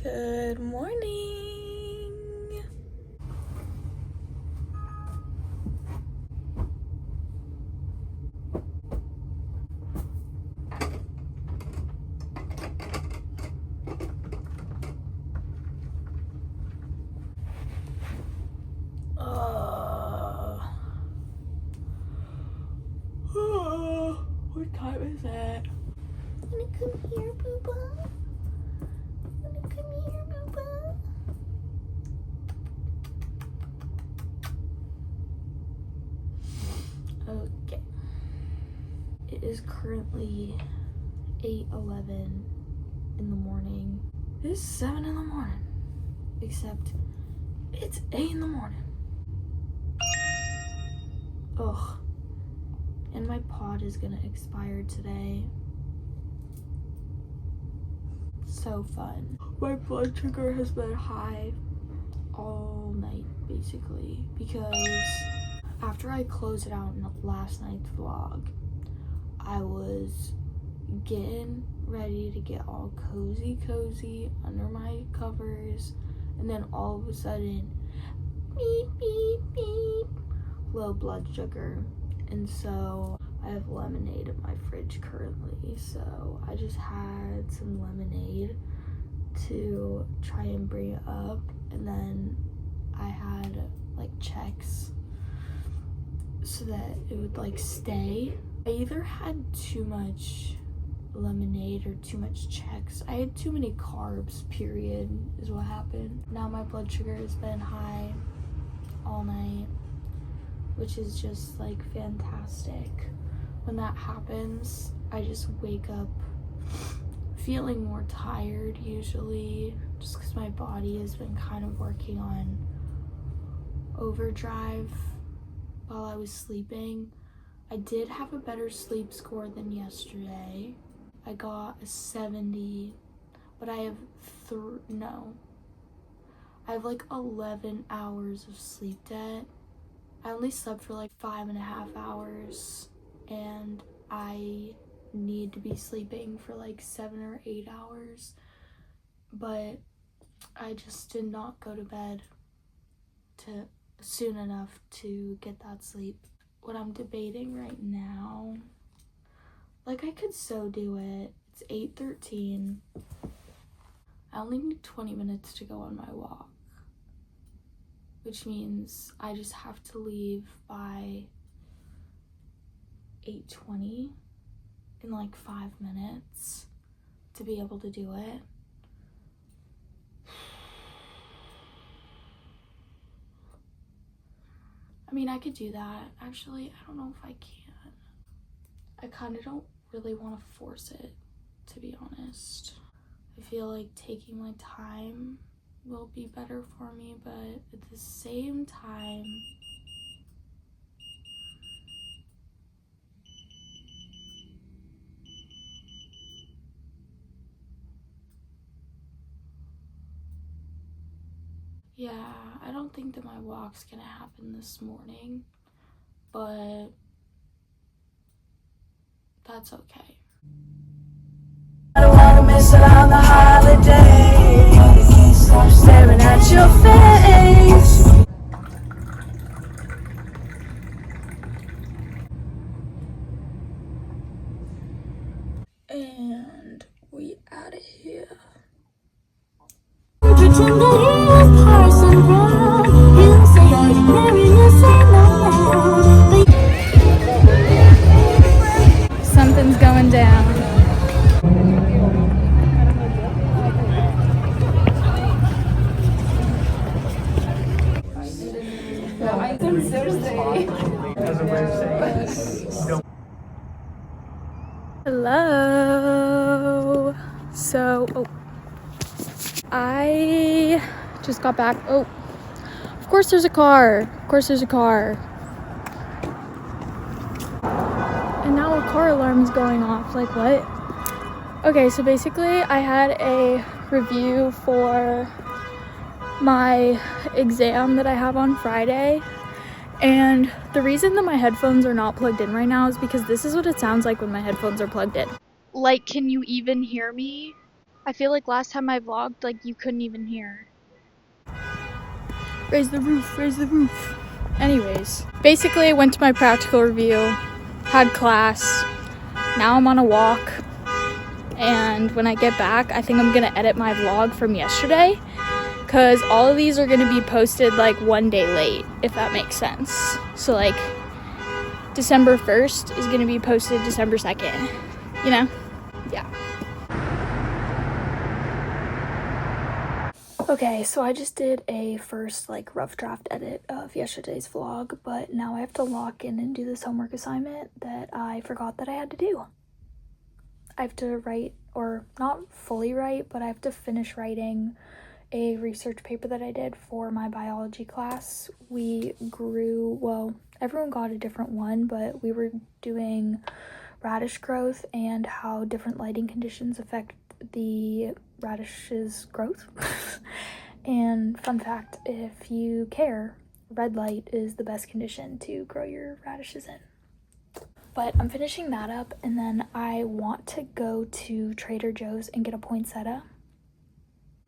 Good morning. What time is it? Wanna come here, Booba? Wanna come here, Booba? Okay. It is currently 8:11 in the morning. It is 7 in the morning. Except it's 8 in the morning. Ugh. And my pod is gonna expire today. So fun. My blood sugar has been high all night basically because after I closed it out in last night's vlog, I was getting ready to get all cozy under my covers, and then all of a sudden, beep beep beep, low blood sugar. And so I have lemonade in my fridge currently, so I just had some lemonade to try and bring it up, and then I had like checks so that it would like stay. I either had too much lemonade or too much checks. I had too many carbs, period, is what happened. Now my blood sugar has been high all night, which is just like fantastic. When that happens, I just wake up feeling more tired usually, just because my body has been kind of working on overdrive while I was sleeping. I did have a better sleep score than yesterday. I got a 70, but I have I have like 11 hours of sleep debt. I only slept for like 5.5 hours, and I need to be sleeping for like 7 or 8 hours, but I just did not go to bed soon enough to get that sleep. What I'm debating right now, like I could so do it. It's 8:13. I only need 20 minutes to go on my walk, which means I just have to leave by 8:20 in like 5 minutes to be able to do it. I mean, I could do that. Actually, I don't know if I can. I kind of don't really want to force it, to be honest. I feel like taking my time will be better for me, but at the same time, yeah, I don't think that my walk's gonna happen this morning, but that's okay. I don't wanna miss out on the holiday. I'm staring at your face. And we out of here. Pretend that you're Parson Brown. You say you're marrying yourself. Something's going down. Hello. So, I just got back. Oh, of course there's a car. Of course there's a car. And now a car alarm is going off. Like, what? Okay, so basically I had a review for my exam that I have on Friday. And the reason that my headphones are not plugged in right now is because this is what it sounds like when my headphones are plugged in. Like, can you even hear me? I feel like last time I vlogged, like, you couldn't even hear. Raise the roof, raise the roof. Anyways, basically I went to my practical review, had class, now I'm on a walk, and when I get back, I think I'm gonna edit my vlog from yesterday, because all of these are gonna be posted like one day late, if that makes sense. So like, December 1st is gonna be posted December 2nd, you know? Yeah. Okay, so I just did a first like rough draft edit of yesterday's vlog, but now I have to lock in and do this homework assignment that I forgot that I had to do. I have to write, or not fully write, but I have to finish writing a research paper that I did for my biology class. We grew, well, everyone got a different one, but we were doing radish growth and how different lighting conditions affect the radish's growth. And fun fact, if you care, red light is the best condition to grow your radishes in. But I'm finishing that up, and then I want to go to Trader Joe's and get a poinsettia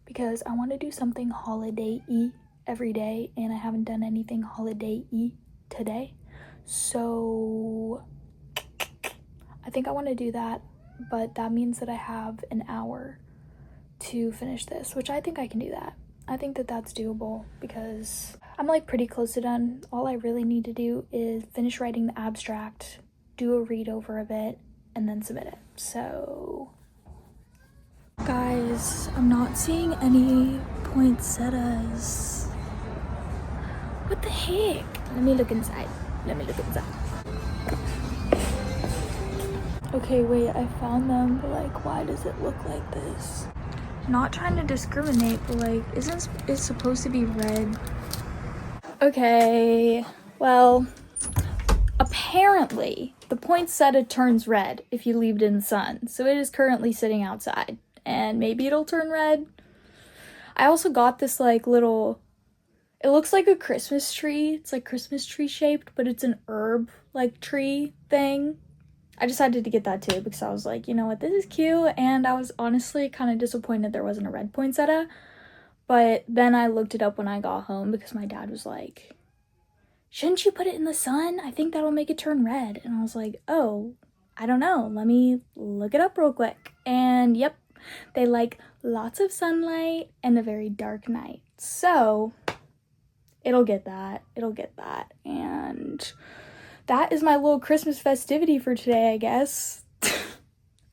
because I want to do something holiday-y every day, and I haven't done anything holiday-y today. So I think I want to do that, but that means that I have an hour to finish this, which I think I can do that. I think that that's doable because I'm like pretty close to done. All I really need to do is finish writing the abstract, do a read over of it, and then submit it. So guys, I'm not seeing any poinsettias. What the heck? Let me look inside. Okay, wait, I found them, but like, why does it look like this? Not trying to discriminate, but like, isn't it supposed to be red? Okay, well, apparently the poinsettia turns red if you leave it in the sun, so it is currently sitting outside, and maybe it'll turn red. I also got this like little, it looks like a Christmas tree. It's like Christmas tree shaped, but it's an herb like tree thing. I decided to get that too because I was like, you know what, this is cute, and I was honestly kind of disappointed there wasn't a red poinsettia. But then I looked it up when I got home because my dad was like, shouldn't you put it in the sun? I think that'll make it turn red. And I was like, oh, I don't know. Let me look it up real quick. And yep, they like lots of sunlight and a very dark night. So it'll get that. And that is my little Christmas festivity for today, I guess.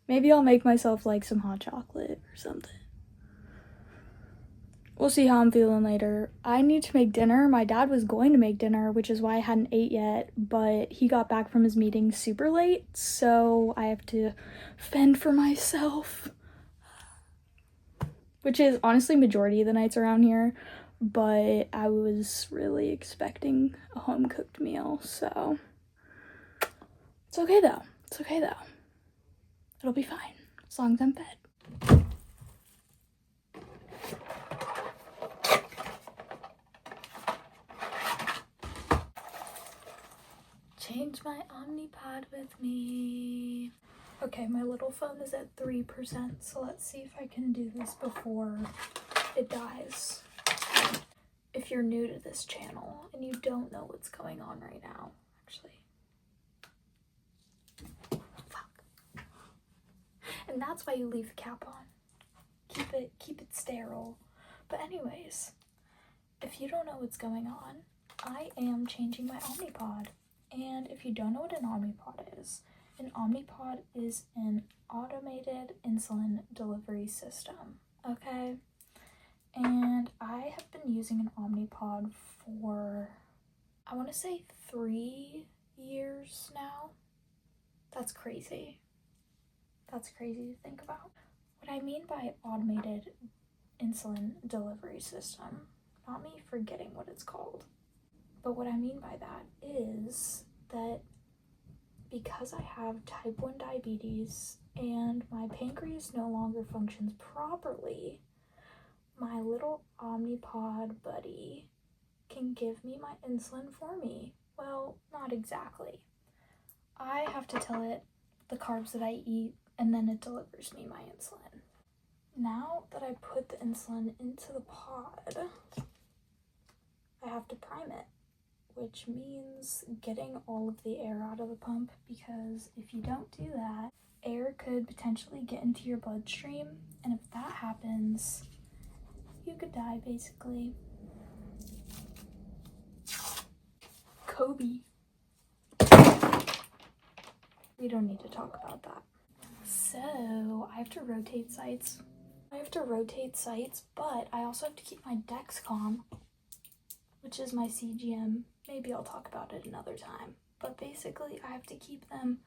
Maybe I'll make myself like some hot chocolate or something. We'll see how I'm feeling later. I need to make dinner. My dad was going to make dinner, which is why I hadn't ate yet, but he got back from his meeting super late, so I have to fend for myself. Which is honestly majority of the nights around here, but I was really expecting a home-cooked meal, so it's okay though. It'll be fine, as long as I'm fed. Change my Omnipod with me. Okay, my little phone is at 3%, so let's see if I can do this before it dies. If you're new to this channel and you don't know what's going on right now, actually. Fuck. And that's why you leave the cap on. Keep it sterile. But anyways, if you don't know what's going on, I am changing my Omnipod. And if you don't know what an Omnipod is an automated insulin delivery system, okay? And I have been using an Omnipod for, I want to say 3 years now. That's crazy. That's crazy to think about. What I mean by automated insulin delivery system, not me forgetting what it's called, but what I mean by that is that because I have type 1 diabetes and my pancreas no longer functions properly, my little Omnipod buddy can give me my insulin for me. Well, not exactly. I have to tell it the carbs that I eat, and then it delivers me my insulin. Now that I put the insulin into the pod, I have to prime it, which means getting all of the air out of the pump, because if you don't do that, air could potentially get into your bloodstream, and if that happens, you could die, basically. Kobe. We don't need to talk about that. So, I have to rotate sites. But I also have to keep my Dexcom, which is my CGM. Maybe I'll talk about it another time. But basically, I have to keep them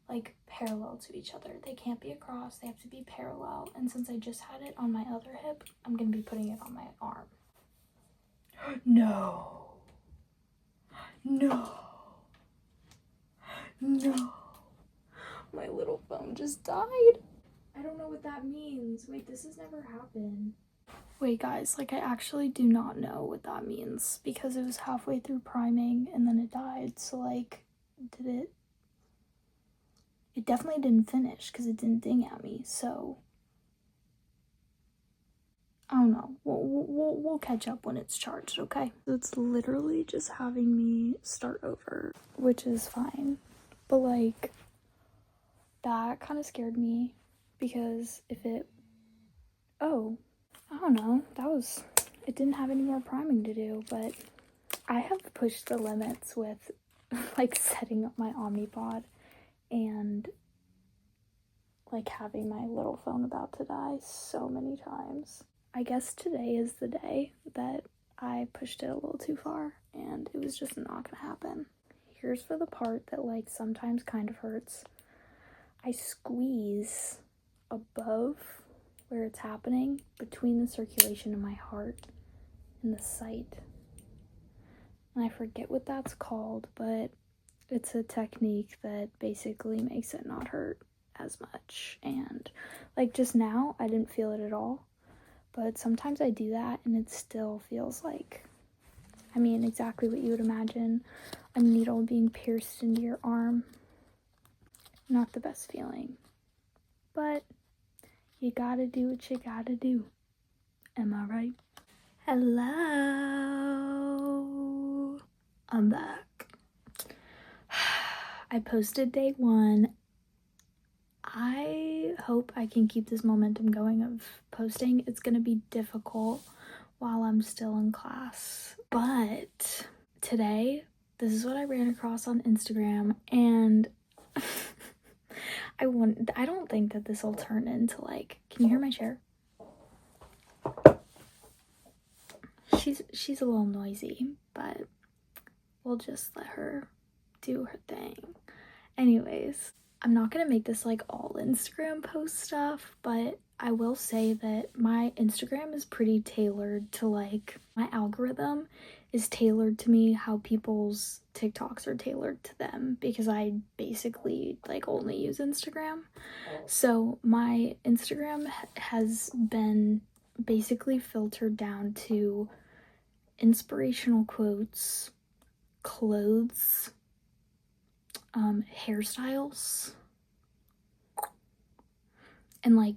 like parallel to each other. They can't be across, they have to be parallel. And since I just had it on my other hip, I'm gonna be putting it on my arm. No. No. No. My little phone just died. I don't know what that means. Wait, this has never happened. Wait, guys, like I actually do not know what that means because it was halfway through priming and then it died. So like, did it? It definitely didn't finish because it didn't ding at me. So I don't know. We'll catch up when it's charged, okay? It's literally just having me start over, which is fine. But like, that kind of scared me because if it, oh, I don't know, it didn't have any more priming to do, but I have pushed the limits with like setting up my Omnipod and like having my little phone about to die so many times. I guess today is the day that I pushed it a little too far and it was just not gonna happen. Here's for the part that like sometimes kind of hurts. I squeeze above where it's happening between the circulation in my heart and the site. And I forget what that's called, but it's a technique that basically makes it not hurt as much. And like just now, I didn't feel it at all. But sometimes I do that and it still feels like, I mean, exactly what you would imagine, a needle being pierced into your arm. Not the best feeling. But you gotta do what you gotta do. Am I right? Hello. I'm back. I posted day 1. I hope I can keep this momentum going of posting. It's gonna be difficult while I'm still in class. But today, this is what I ran across on Instagram, and I don't think that this will turn into like, can you hear my chair? She's a little noisy, but we'll just let her do her thing. Anyways, I'm not gonna make this like all Instagram post stuff, but I will say that my Instagram is pretty tailored to like, my algorithm is tailored to me how people's TikToks are tailored to them, because I basically like only use Instagram. So my Instagram has been basically filtered down to inspirational quotes, clothes, hairstyles, and like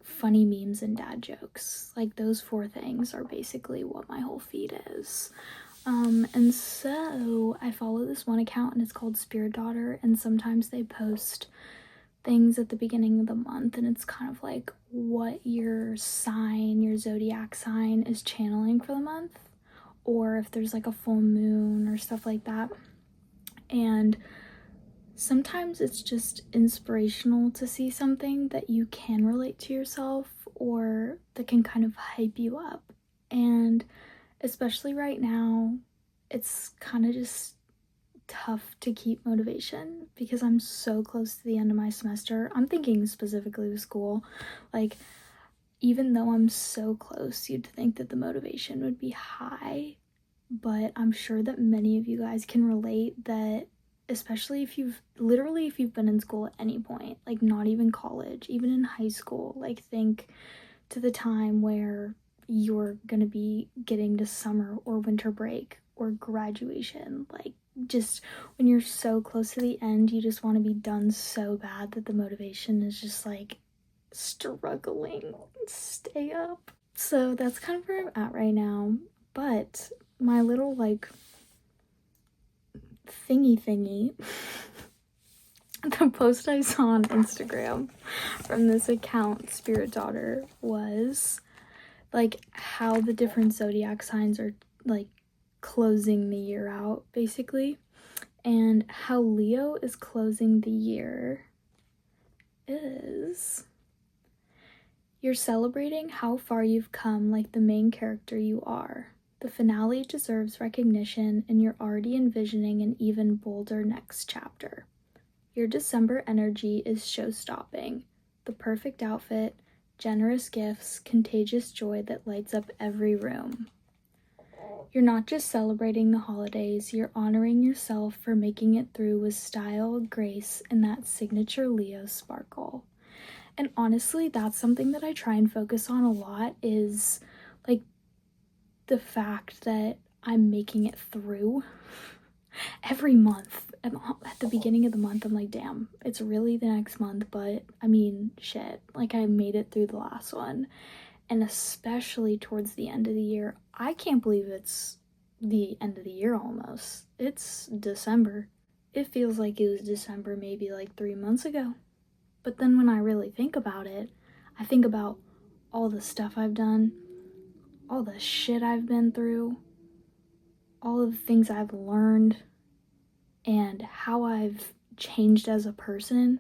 funny memes and dad jokes. Like those 4 things are basically what my whole feed is. And so I follow this one account and it's called Spirit Daughter, and sometimes they post things at the beginning of the month and it's kind of like what your zodiac sign is channeling for the month, or if there's like a full moon or stuff like that. And sometimes it's just inspirational to see something that you can relate to yourself or that can kind of hype you up. And especially right now, it's kind of just tough to keep motivation because I'm so close to the end of my semester. I'm thinking specifically with school. Like, even though I'm so close, you'd think that the motivation would be high, but I'm sure that many of you guys can relate that, especially if you've been in school at any point, like not even college, even in high school, like think to the time where you're gonna be getting to summer or winter break or graduation. Like, just when you're so close to the end, you just want to be done so bad that the motivation is just like struggling to stay up. So that's kind of where I'm at right now. But my little like thingy the post I saw on Instagram from this account, Spirit Daughter, was like how the different zodiac signs are like closing the year out, basically, and how Leo is closing the year is you're celebrating how far you've come like the main character you are. The finale deserves recognition, and you're already envisioning an even bolder next chapter. Your December energy is show-stopping. The perfect outfit, generous gifts, contagious joy that lights up every room. You're not just celebrating the holidays, you're honoring yourself for making it through with style, grace, and that signature Leo sparkle. And honestly, that's something that I try and focus on a lot, is like the fact that I'm making it through every month. At the beginning of the month, I'm like, damn, it's really the next month, but I mean, shit, like I made it through the last one. And especially towards the end of the year, I can't believe it's the end of the year almost. It's December. It feels like it was December maybe like 3 months ago. But then when I really think about it, I think about all the stuff I've done, all the shit I've been through, all of the things I've learned, and how I've changed as a person.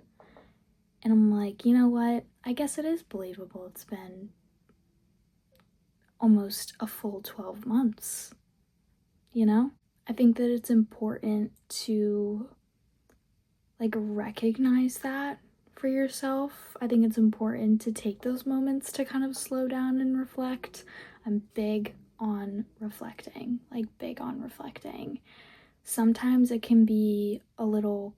And I'm like, you know what? I guess it is believable. It's been almost a full 12 months, you know? I think that it's important to like recognize that for yourself. I think it's important to take those moments to kind of slow down and reflect. I'm big on reflecting, like big on reflecting. Sometimes it can be a little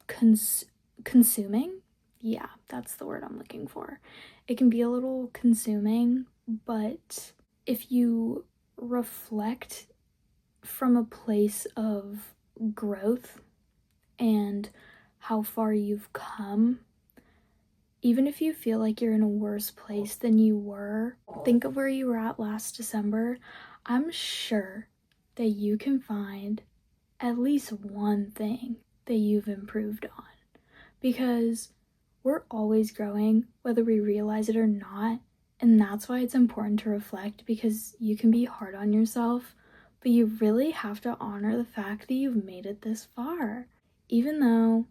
consuming. Yeah, that's the word I'm looking for. It can be a little consuming, but if you reflect from a place of growth and how far you've come, even if you feel like you're in a worse place than you were, think of where you were at last December. I'm sure that you can find at least one thing that you've improved on, because we're always growing, whether we realize it or not. And that's why it's important to reflect, because you can be hard on yourself, but you really have to honor the fact that you've made it this far. Even though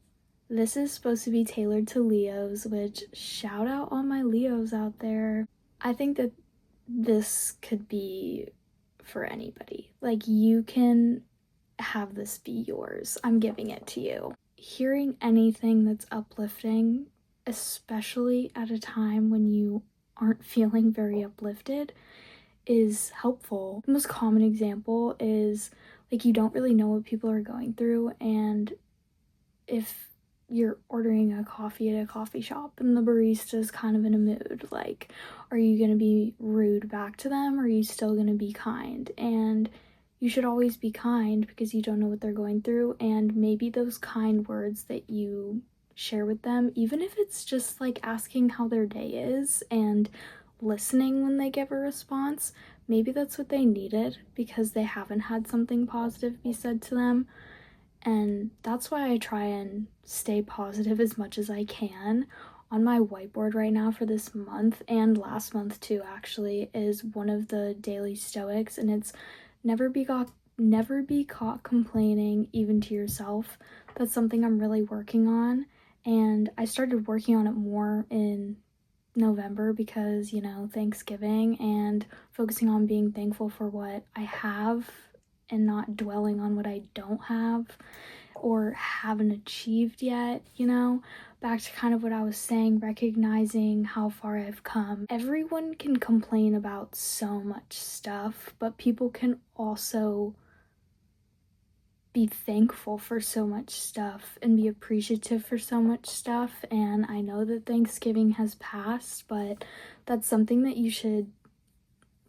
this is supposed to be tailored to Leos, which shout out all my Leos out there, I think that this could be for anybody. Like, you can have this be yours. I'm giving it to you. Hearing anything that's uplifting, especially at a time when you aren't feeling very uplifted, is helpful. The most common example is like you don't really know what people are going through, and if you're ordering a coffee at a coffee shop and the barista is kind of in a mood, like, are you gonna be rude back to them, or are you still gonna be kind? And you should always be kind, because you don't know what they're going through, and maybe those kind words that you share with them, even if it's just like asking how their day is and listening when they give a response, maybe that's what they needed because they haven't had something positive be said to them. And that's why I try and stay positive as much as I can. On my whiteboard right now for this month, and last month too actually, is one of the daily stoics, and it's never be caught complaining, even to yourself. That's something I'm really working on, and I started working on it more in November because, you know, Thanksgiving, and focusing on being thankful for what I have and not dwelling on what I don't have or haven't achieved yet, you know? Back to kind of what I was saying, recognizing how far I've come. Everyone can complain about so much stuff, but people can also be thankful for so much stuff and be appreciative for so much stuff. And I know that Thanksgiving has passed, but that's something that you should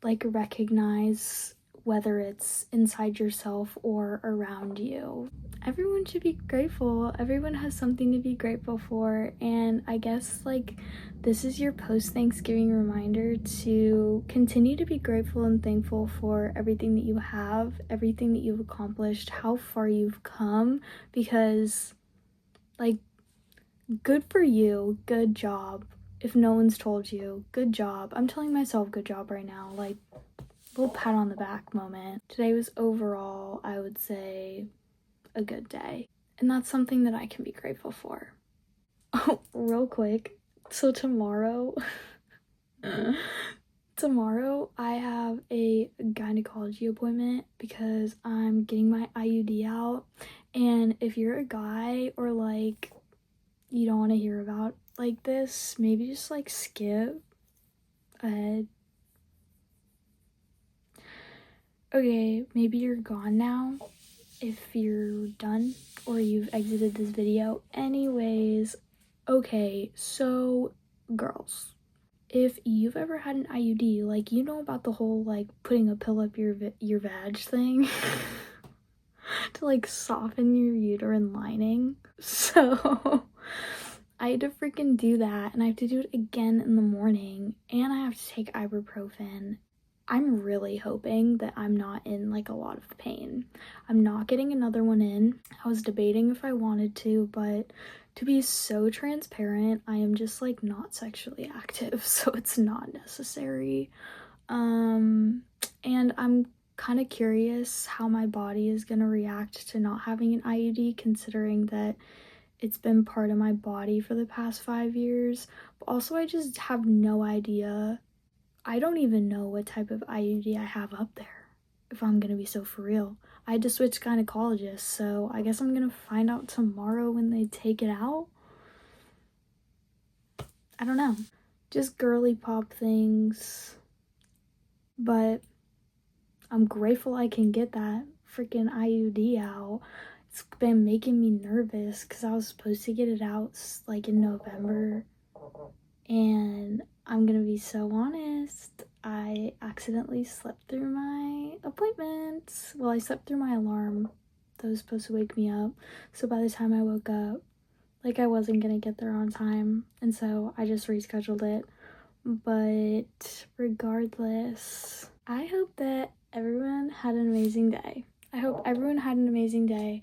like recognize whether it's inside yourself or around you. Everyone should be grateful. Everyone has something to be grateful for, and I guess like this is your post-Thanksgiving reminder to continue to be grateful and thankful for everything that you have, everything that you've accomplished, how far you've come, because like, good for you, good job. If no one's told you, good job. I'm telling myself good job right now, like little pat on the back moment. Today was overall, I would say, a good day, and that's something that I can be grateful for. Oh, real quick, so tomorrow I have a gynecology appointment because I'm getting my IUD out, and if you're a guy or like you don't want to hear about like this, maybe just like skip ahead. Okay, maybe you're gone now if you're done or you've exited this video. Anyways, okay, so girls, if you've ever had an IUD, like you know about the whole like putting a pill up your vag thing to like soften your uterine lining. So I had to freaking do that, and I have to do it again in the morning, and I have to take ibuprofen. I'm really hoping that I'm not in like a lot of pain. I'm not getting another one in. I was debating if I wanted to, but to be so transparent, I am just like not sexually active, so it's not necessary. And I'm kind of curious how my body is gonna react to not having an IUD, considering that it's been part of my body for the past 5 years. But also, I just have no idea. I don't even know what type of IUD I have up there, if I'm gonna be so for real. I had to switch gynecologists, so I guess I'm gonna find out tomorrow when they take it out. I don't know. Just girly pop things. But I'm grateful I can get that freaking IUD out. It's been making me nervous because I was supposed to get it out like in November, and I'm gonna be so honest, I accidentally slept through my appointment. Well, I slept through my alarm that was supposed to wake me up, so by the time I woke up, like I wasn't gonna get there on time, and so I just rescheduled it. But regardless, I hope that everyone had an amazing day. I hope everyone had an amazing day,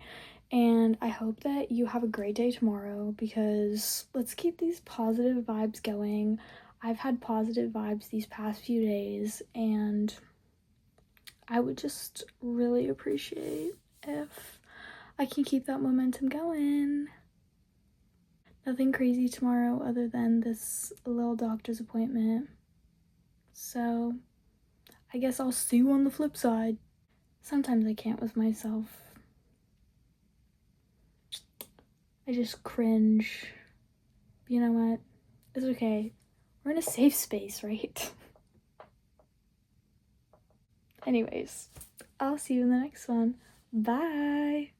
and I hope that you have a great day tomorrow, because let's keep these positive vibes going. I've had positive vibes these past few days, and I would just really appreciate if I can keep that momentum going. Nothing crazy tomorrow other than this little doctor's appointment. So I guess I'll see you on the flip side. Sometimes I can't with myself. I just cringe. But you know what? It's okay. We're in a safe space, right? Anyways, I'll see you in the next one. Bye!